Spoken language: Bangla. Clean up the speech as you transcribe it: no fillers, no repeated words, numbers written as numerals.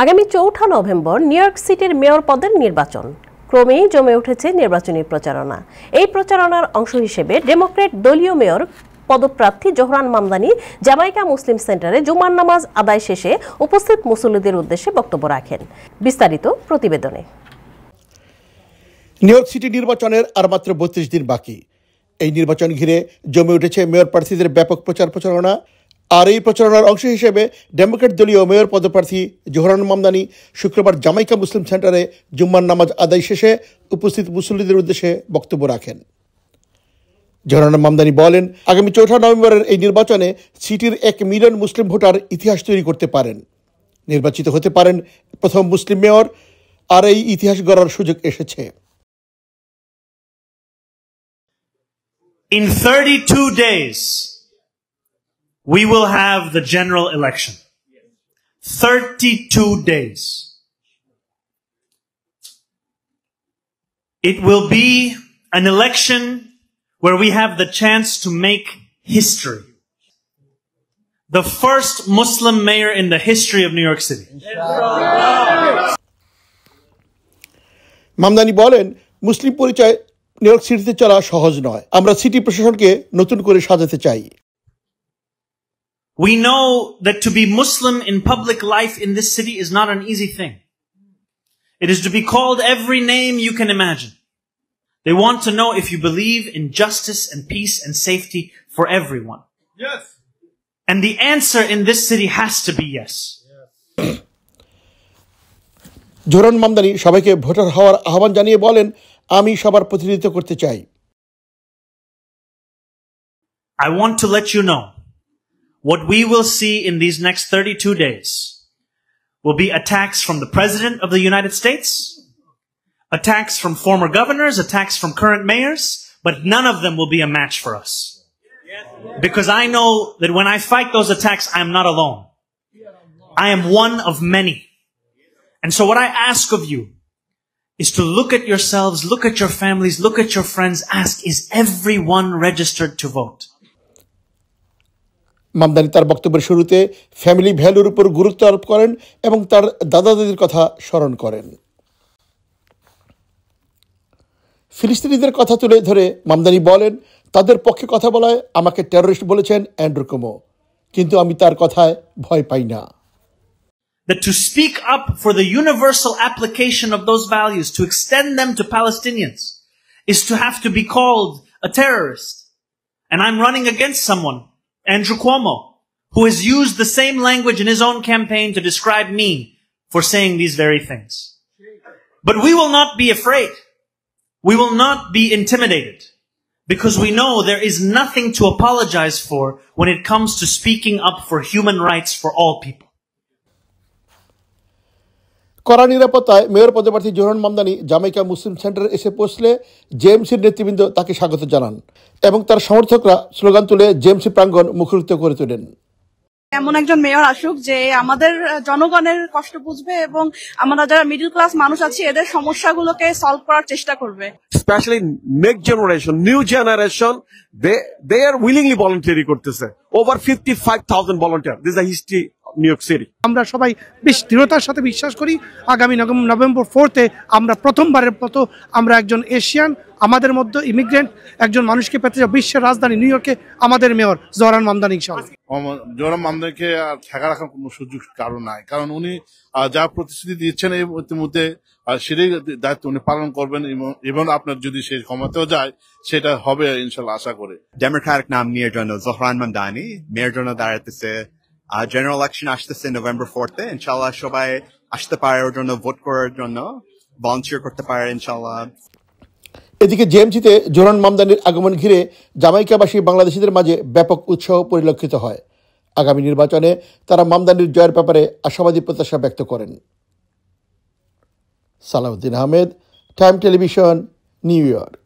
আগামী ৪ নভেম্বর নিউ ইয়র্ক সিটির মেয়র পদের নির্বাচন। ক্রমেই জমে উঠেছে নির্বাচনী প্রচারণা। এই প্রচারণার অংশ হিসেবে ডেমোক্র্যাট দলীয় মেয়র পদপ্রার্থী জোহরান মামদানি জামাইকা মুসলিম সেন্টারে জুমার নামাজ আদায় শেষে উপস্থিত মুসল্লিদের উদ্দেশ্যে বক্তব্য রাখেন। বিস্তারিত প্রতিবেদনে। নিউ ইয়র্ক সিটি নির্বাচনের আর মাত্র ৩২ দিন বাকি। এই নির্বাচন ঘিরে জমে উঠেছে মেয়র প্রার্থীদের ব্যাপক প্রচারণা। আর এই প্রচারণার অংশ হিসেবে ডেমোক্র্যাট দলীয় মেয়র পদপ্রার্থী জোহরান মামদানি শুক্রবার জামাইকা মুসলিম সেন্টারে জুম্মার নামাজ আদায় শেষে উপস্থিত মুসল্লিদের উদ্দেশ্যে বক্তব্য রাখেন। জোহরান মামদানি বলেন, আগামী ৪ নভেম্বরের এই নির্বাচনে সিটির ১ মিলিয়ন মুসলিম ভোটার ইতিহাস তৈরি করতে পারেন, নির্বাচিত হতে পারেন প্রথম মুসলিম মেয়র। আর এই ইতিহাস গড়ার সুযোগ এসেছে। In 32 days, we will have the general election. 32 days. It will be an election where we have the chance to make history. The first Muslim mayor in the history of New York City. Mamdani বলেন, মুসলিম পরিচয় নিউ ইয়র্ক সিটিতে চলা সহজ নয়। আমরা সিটি প্রশাসনকে নতুন করে সাজাতে চাই। We know that to be Muslim in public life in this city is not an easy thing. It is to be called every name you can imagine. They want to know if you believe in justice and peace and safety for everyone. Yes. And the answer in this city has to be yes. Zohran Mamdani সবাইকে ভোটার হওয়ার আহ্বান জানিয়ে বলেন, আমি সবার প্রতিনিধিত্ব করতে চাই। I want to let you know what we will see in these next 32 days will be attacks from the President of the United States, attacks from former governors, attacks from current mayors, but none of them will be a match for us. Because I know that when I fight those attacks, I am not alone. I am one of many. And so what I ask of you is to look at yourselves, look at your families, look at your friends, ask, is everyone registered to vote? Mamdani তার বক্তব্যের শুরুতে ফ্যামিলি ভ্যালুর উপর গুরুত্ব আরোপ করেন এবং তার দাদা দাদির কথা স্মরণ করেন। ফিলিস্তিনিদের কথা তুলে ধরে মামদানি বলেন, তাদের পক্ষে কথা বলায় আমাকে টেররিস্ট বলেছেন অ্যান্ড্রু কুমো, কিন্তু আমি তার কথায় ভয় পাই না। That to speak up for the universal application of those values, to extend them to Palestinians, is to have to be called a terrorist. And I'm running against someone, Andrew Cuomo, who has used the same language in his own campaign to describe me for saying these very things. But we will not be afraid. We will not be intimidated, because we know there is nothing to apologize for when it comes to speaking up for human rights for all people. কড়া নিরাপত্তায় মেয়র পদপ্রার্থী জোহরান মামদানি জামাইকা মুসলিম সেন্টারে এসে পৌঁছলে জেএমসির নেতৃবৃন্দ তাকে স্বাগত জানান এবং তার সমর্থকরা স্লোগান তুলে জেএমসি প্রাঙ্গণ মুখরিত করে তোলেন। এমন একজন মেয়র আসুক যে আমাদের জনগণের কষ্ট বুঝবে এবং আমরা যারা মিডল ক্লাস মানুষ আছি এদের সমস্যাগুলোকে সলভ করার চেষ্টা করবে। Specially next generation, new generation, they are willingly voluntary করতেছে। Over 55,000 volunteer. This is the history New York City. আমরা সবাই বেশ দৃঢ়তার সাথে বিশ্বাস করি আগামী নভেম্বর 4-এ আমরা প্রথমবারের মতো আমরা একজন এশিয়ান, আমাদের মধ্যে ইমিগ্রেন্ট একজন মানুষকে পেতে বিশ্বের রাজধানী নিউ ইয়র্কে আমাদের মেয়র জোহরান মামদানি। জোহরান মামদানিকে আর ঠেকা রাখার কোনো সুযোগ কারণ নাই, কারণ উনি যা প্রতিশ্রুতি দিচ্ছেন এই ইতিমধ্যে সেটাই দায়িত্ব উনি পালন করবেন এবং আপনার যদি সেই ক্ষমতাও যায় সেটা হবে ইনশাল্লাহ আশা করে। ডেমোক্রেটিক নমিনির জন্য জোহরান মামদানি মেয়র জন্য দাঁড়াতেছে। জেনারেল ইলেকশন আসতেছে নভেম্বর 4-এ। ইনশাল্লাহ সবাই আসতে পারে ওর জন্য, ভোট করার জন্য ভলান্টিয়ার করতে পারে ইনশাল্লাহ। এদিকে জেএমসিতে জোহরান মামদানির আগমন ঘিরে জামাইকাবাসী বাংলাদেশিদের মাঝে ব্যাপক উৎসাহ পরিলক্ষিত হয়। আগামী নির্বাচনে তারা মামদানির জয়ের ব্যাপারে আশাবাদী প্রত্যাশা ব্যক্ত করেন। Salahuddin Ahmed, Time Television, New York.